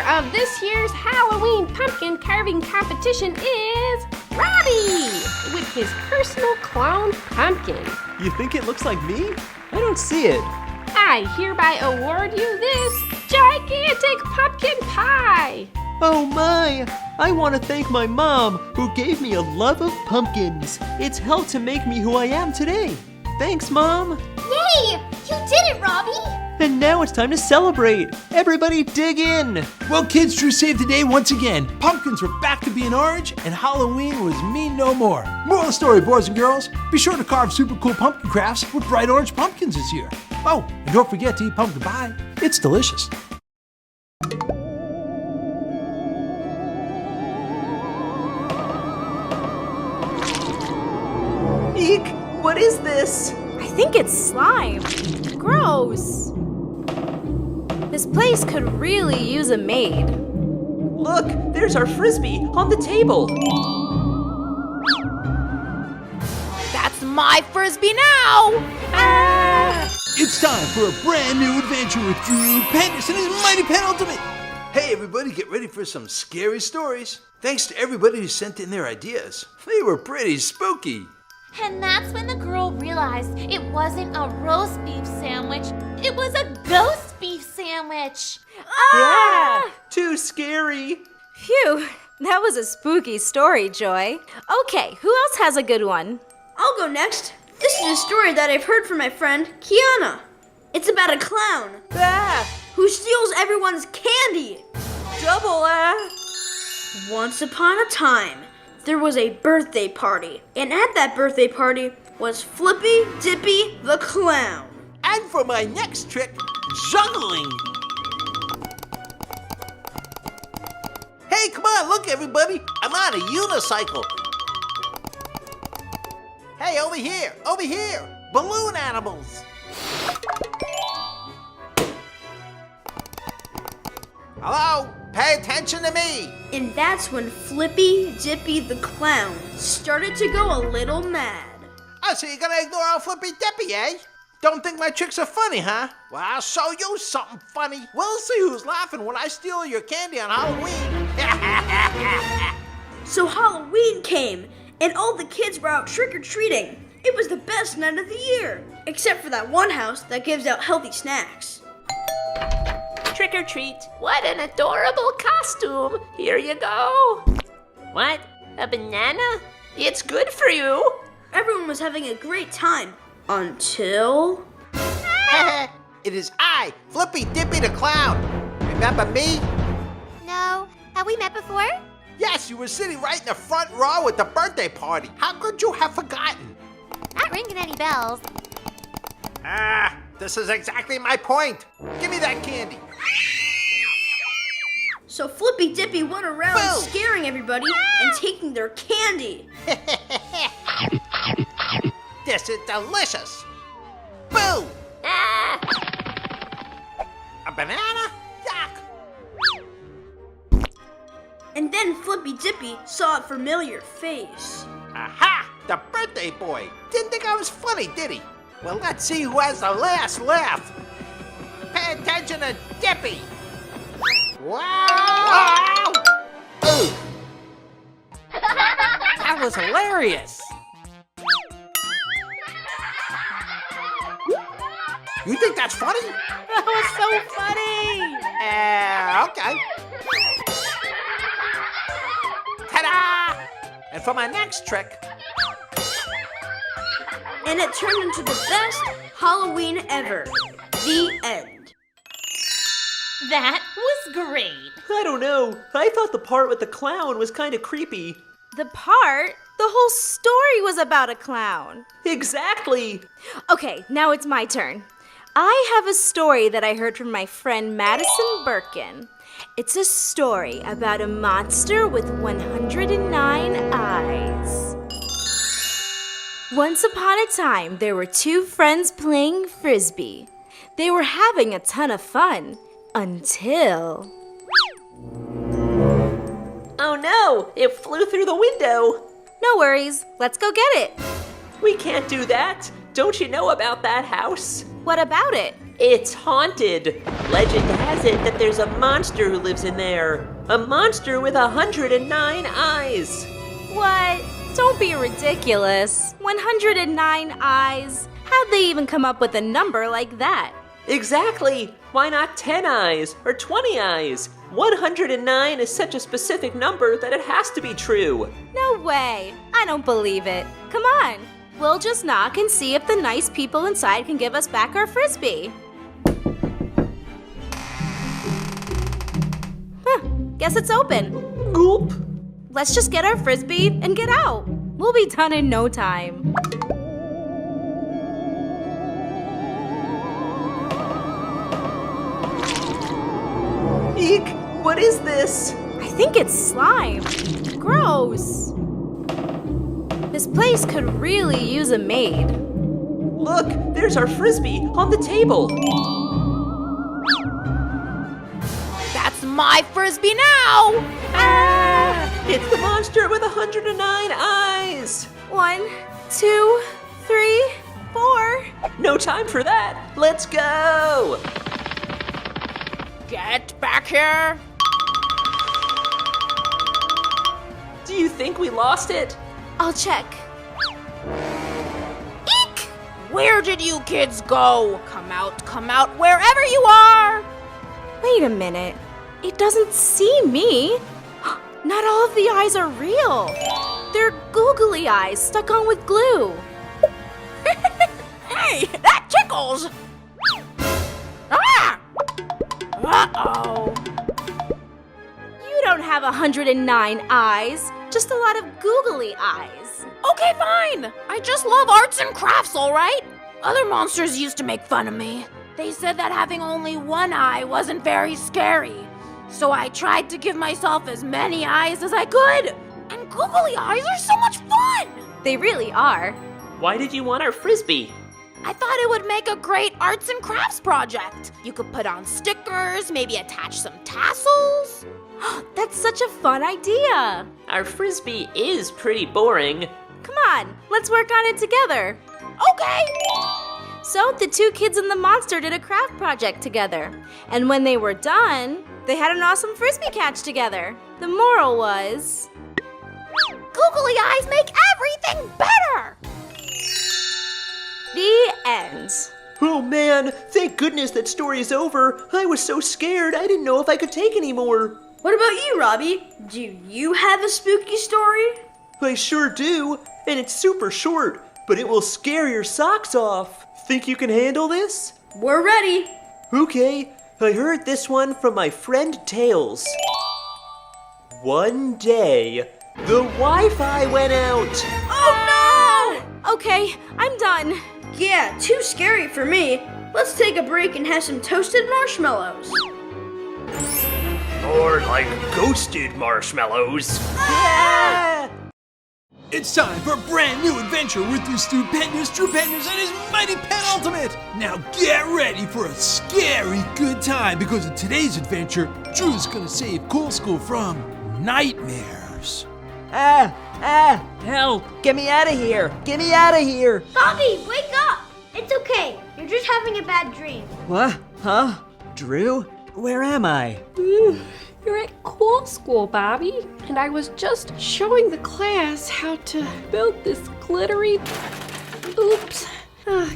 Of this year's Halloween pumpkin carving competition is Robbie with his personal clone pumpkin. You think it looks like me? I don't see it. I hereby award you this gigantic pumpkin pie. Oh my! I want to thank my mom, who gave me a love of pumpkins. It's helped to make me who I am today. Thanks, Mom. Yay! You did it, Robbie! And now it's time to celebrate. Everybody dig in. Well, kids, Drew saved the day once again. Pumpkins were back to being orange, and Halloween was mean no more. Moral of the story, boys and girls, be sure to carve super cool pumpkin crafts with bright orange pumpkins this year. Oh, and don't forget to eat pumpkin pie. It's delicious. what is this? I think it's slime. Gross. This place could really use a maid. Look, there's our frisbee on the table. That's my frisbee now! Ah! It's time for a brand new adventure with Drew Pendous and his mighty penultimate. Hey everybody, get ready for some scary stories. Thanks to everybody who sent in their ideas. They were pretty spooky. And that's when the girl realized it wasn't a roast beef sandwich, it was a ghost beef sandwich. Yeah, too scary. Phew, that was a spooky story, Joy. Okay, who else has a good one? I'll go next. This is a story that I've heard from my friend, Kiana. It's about a clown who steals everyone's candy. Double Once upon a time, there was a birthday party. And at that birthday party was Flippy Dippy the clown. And for my next trick, juggling. Hey, come on, look everybody. I'm on a unicycle. Hey, over here, balloon animals. Hello, pay attention to me. And that's when Flippy Dippy the clown started to go a little mad. Oh, so you're gonna ignore our Flippy Dippy, eh? Don't think my tricks are funny, huh? Well, I'll show you something funny. We'll see who's laughing when I steal your candy on Halloween. So Halloween came, and all the kids were out trick-or-treating. It was the best night of the year, except for that one house that gives out healthy snacks. Trick or treat. What an adorable costume. Here you go. What? A banana? It's good for you. Everyone was having a great time until... It is I, Flippy Dippy the clown. Remember me? No. Have we met before? Yes, you were sitting right in the front row at the birthday party. How could you have forgotten? Not ringing any bells. This is exactly my point. Give me that candy. So Flippy Dippy went around Boom. scaring everybody and taking their candy. This is delicious. Boo! A banana? Yuck! And then Flippy Dippy saw a familiar face. Aha! The birthday boy. Didn't think I was funny, did he? Well, let's see who has the last laugh. Pay attention to Dippy. Wow! Ooh. That was hilarious. You think that's funny? That was so funny. Okay. Ta-da! And for my next trick. And it turned into the best Halloween ever. The end. That was great. I don't know. I thought the part with the clown was kind of creepy. The part? The whole story was about a clown. Exactly. Okay, now it's my turn. I have a story that I heard from my friend Madison Birkin. It's a story about a monster with 109 eyes. Once upon a time, there were two friends playing frisbee. They were having a ton of fun until... Oh no, it flew through the window. No worries, let's go get it. We can't do that. Don't you know about that house? What about it? It's haunted. Legend has it that there's a monster who lives in there. A monster with 109 eyes. What? Don't be ridiculous. 109 eyes? How'd they even come up with a number like that? Exactly. Why not 10 eyes or 20 eyes? 109 is such a specific number that it has to be true. No way. I don't believe it. Come on. We'll just knock and see if the nice people inside can give us back our frisbee. Guess it's open. Gulp. Let's just get our frisbee and get out. We'll be done in no time. Eek! What is this? I think it's slime. Gross. This place could really use a maid. Look, there's our frisbee on the table. That's my frisbee now! Ah! It's the monster with 109 eyes. 1, 2, 3, 4. No time for that. Let's go. Get back here! Do you think we lost it? I'll check. Eek! Where did you kids go? Come out, wherever you are! Wait a minute. It doesn't see me. Not all of the eyes are real. They're googly eyes stuck on with glue. Hey, that tickles! Ah! Uh-oh. You don't have 109 eyes, just a lot of googly eyes. Okay, fine. I just love arts and crafts, all right? Other monsters used to make fun of me. They said that having only one eye wasn't very scary. So I tried to give myself as many eyes as I could. And googly eyes are so much fun! They really are. Why did you want our frisbee? I thought it would make a great arts and crafts project. You could put on stickers, maybe attach some tassels. That's such a fun idea. Our frisbee is pretty boring. Come on, let's work on it together. Okay. So the two kids and the monster did a craft project together. And when they were done, they had an awesome frisbee catch together. The moral was... Googly eyes make everything better! The end. Oh man, thank goodness that story is over. I was so scared, I didn't know if I could take any more. What about you, Robbie? Do you have a spooky story? I sure do, and it's super short, but it will scare your socks off. Think you can handle this? We're ready. Okay, I heard this one from my friend Tails. One day, the Wi-Fi went out. Oh no! Okay, I'm done. Yeah, too scary for me. Let's take a break and have some toasted marshmallows. Or like ghosted marshmallows. Ah! It's time for a brand new adventure with your Drew Pendous, and his mighty penultimate. Now get ready for a scary good time, because in today's adventure, Drew's gonna save Cool School from nightmares. Help! Get me out of here! Get me out of here! Bobby, wake up! It's okay. You're just having a bad dream. What? Huh? Drew? Where am I? You're at Cool School, Bobby. And I was just showing the class how to build this glittery... Oops.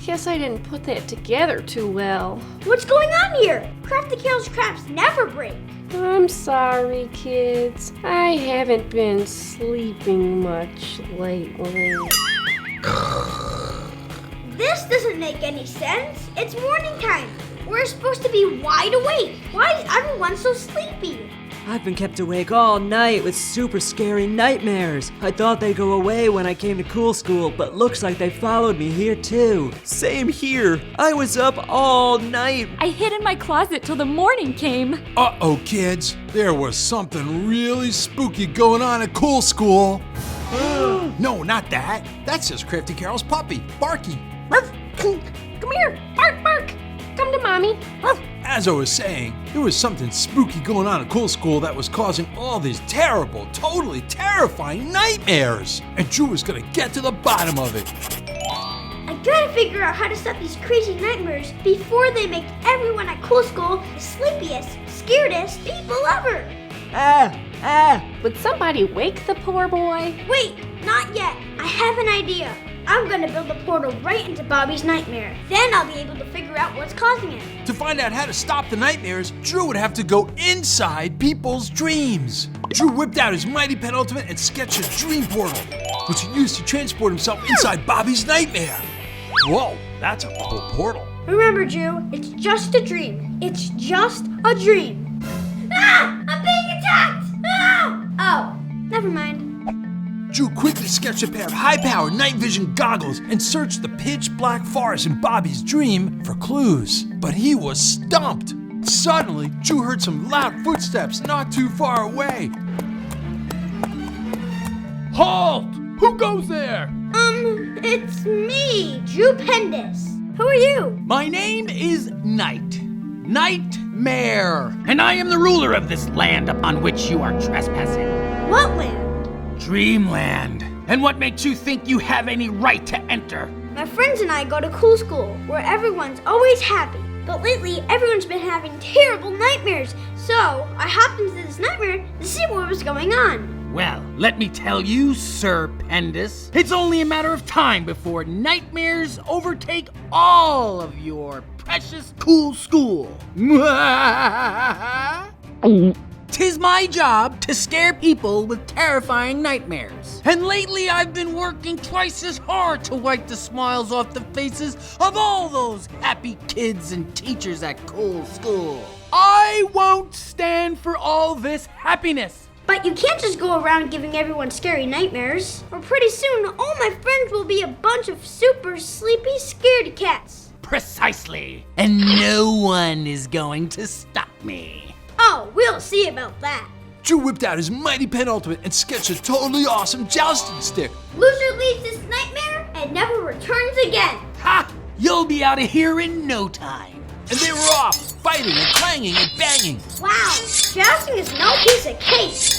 Guess I didn't put that together too well. What's going on here? Crafty Carol's crafts never break. I'm sorry, kids. I haven't been sleeping much lately. This doesn't make any sense. It's morning time. We're supposed to be wide awake. Why is everyone so sleepy? I've been kept awake all night with super scary nightmares. I thought they'd go away when I came to Cool School, but looks like they followed me here too. Same here. I was up all night. I hid in my closet till the morning came. Uh-oh, kids. There was something really spooky going on at Cool School. No, not that. That's just Crafty Carol's puppy, Barky. Come here, bark, bark. Come to mommy. As I was saying, there was something spooky going on at Cool School that was causing all these terrible, totally terrifying nightmares. And Drew was gonna get to the bottom of it. I gotta figure out how to stop these crazy nightmares before they make everyone at Cool School the sleepiest, scaredest people ever. Would somebody wake the poor boy? Wait, not yet. I have an idea. I'm gonna build a portal right into Bobby's nightmare. Then I'll be able to figure out what's causing it. To find out how to stop the nightmares, Drew would have to go inside people's dreams. Drew whipped out his mighty penultimate and sketched a dream portal, which he used to transport himself inside Bobby's nightmare. Whoa, that's a cool portal. Remember, Drew, it's just a dream. It's just a dream. Ah! I'm being attacked! Ah! Oh, never mind. Drew quickly sketched a pair of high-powered night vision goggles and searched the pitch-black forest in Bobby's dream for clues. But he was stumped. Suddenly, Drew heard some loud footsteps not too far away. Halt! Who goes there? It's me, Drew Pendous. Who are you? My name is Nightmare, and I am the ruler of this land upon which you are trespassing. What land? Dreamland. And what makes you think you have any right to enter? My friends and I go to cool school, where everyone's always happy. But lately, everyone's been having terrible nightmares, so I hopped into this nightmare to see what was going on. Well, let me tell you, Sir Pendous, it's only a matter of time before nightmares overtake all of your precious cool school. 'Tis my job to scare people with terrifying nightmares. And lately I've been working twice as hard to wipe the smiles off the faces of all those happy kids and teachers at cool school. I won't stand for all this happiness. But you can't just go around giving everyone scary nightmares. Or pretty soon, all my friends will be a bunch of super sleepy scaredy cats. Precisely. And no one is going to stop me. Oh, we'll see about that. Drew whipped out his mighty penultimate and sketched a totally awesome jousting stick. Loser leaves this nightmare and never returns again. Ha! You'll be out of here in no time. And they were off, fighting and clanging and banging. Wow, jousting is no piece of cake.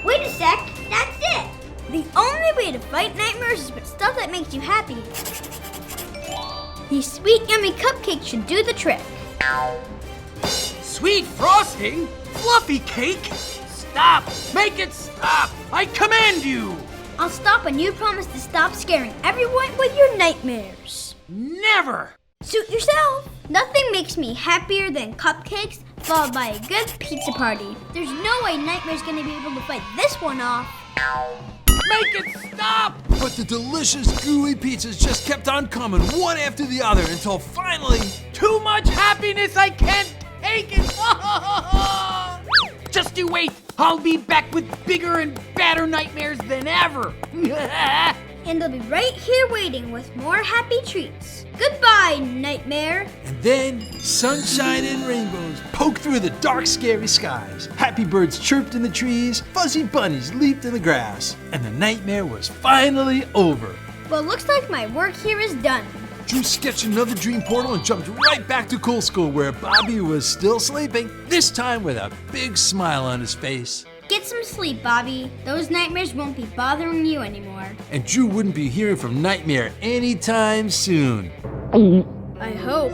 Wait a sec, that's it. The only way to fight nightmares is with stuff that makes you happy. These sweet, yummy cupcakes should do the trick. Sweet frosting? Fluffy cake? Stop! Make it stop! I command you! I'll stop when you promise to stop scaring everyone with your nightmares. Never! Suit yourself. Nothing makes me happier than cupcakes followed by a good pizza party. There's no way Nightmare's gonna be able to fight this one off. Make it stop! But the delicious gooey pizzas just kept on coming one after the other until finally... Too much happiness, I can't take it! Just you wait! I'll be back with bigger and badder nightmares than ever! And they'll be right here waiting with more happy treats. Goodbye, Nightmare! And then, sunshine and rainbows poked through the dark, scary skies. Happy birds chirped in the trees, fuzzy bunnies leaped in the grass, and the nightmare was finally over. Well, looks like my work here is done. Drew sketched another dream portal and jumped right back to cool school where Bobby was still sleeping, this time with a big smile on his face. Get some sleep, Bobby. Those nightmares won't be bothering you anymore. And Drew wouldn't be hearing from Nightmare anytime soon. I hope.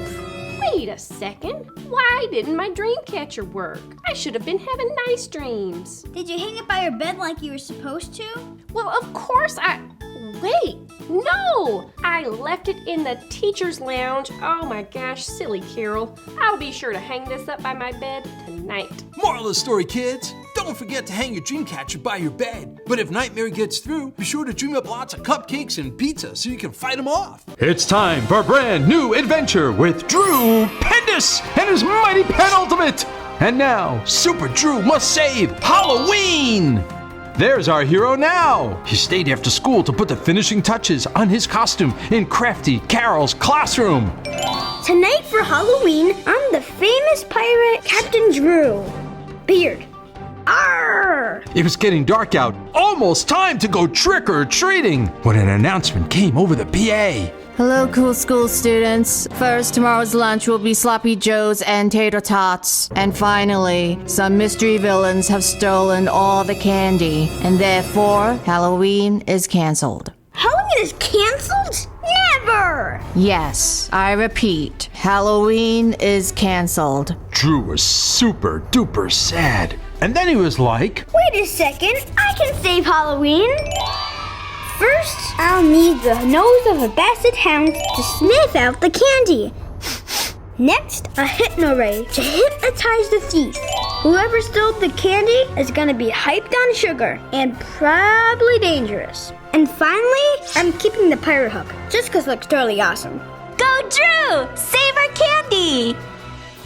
Wait a second. Why didn't my dream catcher work? I should have been having nice dreams. Did you hang it by your bed like you were supposed to? Well, of course Wait, no! I left it in the teacher's lounge. Oh my gosh, silly Carol. I'll be sure to hang this up by my bed tonight. Moral of the story, kids. Don't forget to hang your dream catcher by your bed. But if Nightmare gets through, be sure to dream up lots of cupcakes and pizza so you can fight him off. It's time for a brand new adventure with Drew Pendous and his mighty penultimate. And now, Super Drew must save Halloween! There's our hero now. He stayed after school to put the finishing touches on his costume in crafty Carol's classroom. Tonight for Halloween, I'm the famous pirate Captain Drew. Beard. Arr! It was getting dark out, almost time to go trick-or-treating, when an announcement came over the PA. Hello, cool school students. First, tomorrow's lunch will be sloppy joes and tater tots. And finally, some mystery villains have stolen all the candy, and therefore, Halloween is canceled. Halloween is canceled? Never! Yes, I repeat, Halloween is canceled. Drew was super duper sad. And then he was like, Wait a second, I can save Halloween! First, I'll need the nose of a basset hound to sniff out the candy. Next, a hypno-ray to hypnotize the thief. Whoever stole the candy is gonna be hyped on sugar and probably dangerous. And finally, I'm keeping the pirate hook, just cause it looks totally awesome. Go Drew! Save our candy!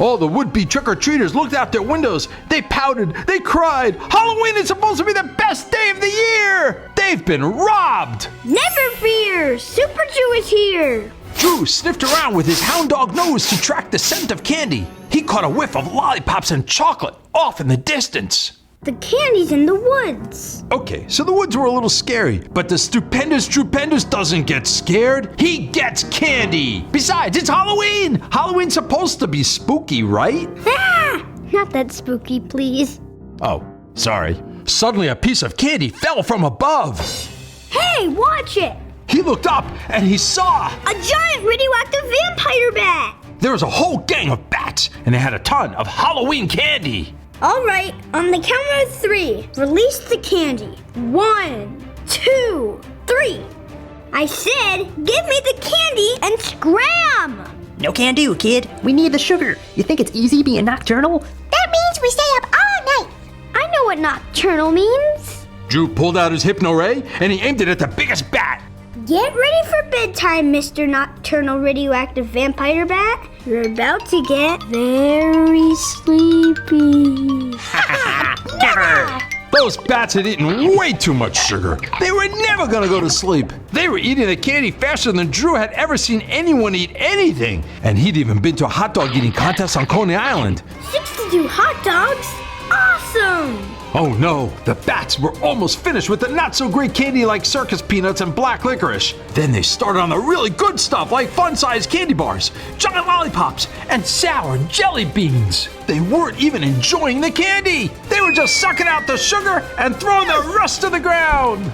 all the would-be trick-or-treaters looked out their windows. They pouted, they cried. Halloween is supposed to be the best day of the year! They've been robbed! Never fear! Super Drew is here! Drew sniffed around with his hound dog nose to track the scent of candy. He caught a whiff of lollipops and chocolate off in the distance. The candy's in the woods. Okay, so the woods were a little scary, but the stupendous Drew Pendous doesn't get scared. He gets candy. Besides, it's Halloween. Halloween's supposed to be spooky, right? Ah! Not that spooky, please. Oh, sorry. Suddenly a piece of candy fell from above. Hey, watch it! He looked up and he saw a giant radioactive vampire bat! There was a whole gang of bats, and they had a ton of Halloween candy. All right, on the count of 3, release the candy. 1, 2, 3. I said, give me the candy and scram! No can do, kid. We need the sugar. You think it's easy being nocturnal? That means we stay up all night. I know what nocturnal means. Drew pulled out his hypno ray, and he aimed it at the biggest bat. Get ready for bedtime, Mr. Nocturnal Radioactive Vampire Bat. You're about to get very sleepy. Those bats had eaten way too much sugar. They were never gonna go to sleep. They were eating the candy faster than Drew had ever seen anyone eat anything. And he'd even been to a hot dog eating contest on Coney Island. 62 hot dogs? Awesome! Oh no, the bats were almost finished with the not-so-great candy like circus peanuts and black licorice. Then they started on the really good stuff like fun-sized candy bars, giant lollipops, and sour jelly beans. They weren't even enjoying the candy. They were just sucking out the sugar and throwing the rest to the ground.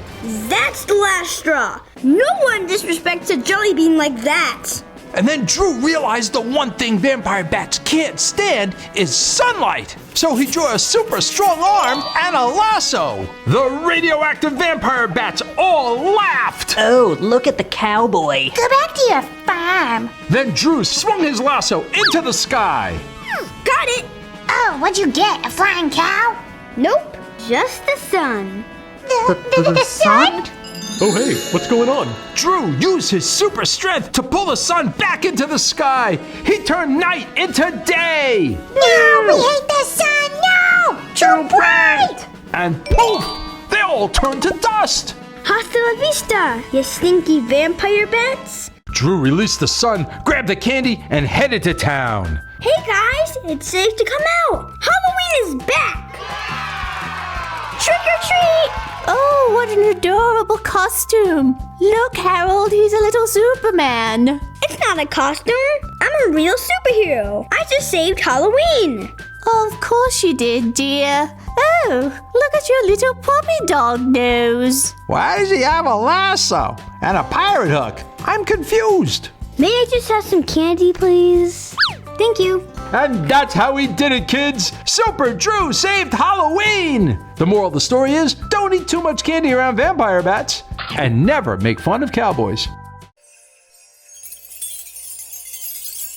That's the last straw. No one disrespects a jelly bean like that. And then Drew realized the one thing vampire bats can't stand is sunlight. So he drew a super strong arm and a lasso. The radioactive vampire bats all laughed. Oh, look at the cowboy. Go back to your farm. Then Drew swung his lasso into the sky. Got it. Oh, what'd you get? A flying cow? Nope, just the sun. The sun? Oh, hey, what's going on? Drew used his super strength to pull the sun back into the sky. He turned night into day. No, we hate the sun, no! Too bright! And poof, they all turned to dust. Hasta la vista, you stinky vampire bats. Drew released the sun, grabbed the candy, and headed to town. Hey guys, it's safe to come out. Halloween is back. Trick or treat! Oh, what an adorable costume. Look, Harold, he's a little Superman. It's not a costume. I'm a real superhero. I just saved Halloween. Of course you did, dear. Oh, look at your little puppy dog nose. Why does he have a lasso and a pirate hook? I'm confused. May I just have some candy, please? Thank you. And that's how we did it, kids. Super Drew saved Halloween. The moral of the story is, don't eat too much candy around vampire bats and never make fun of cowboys.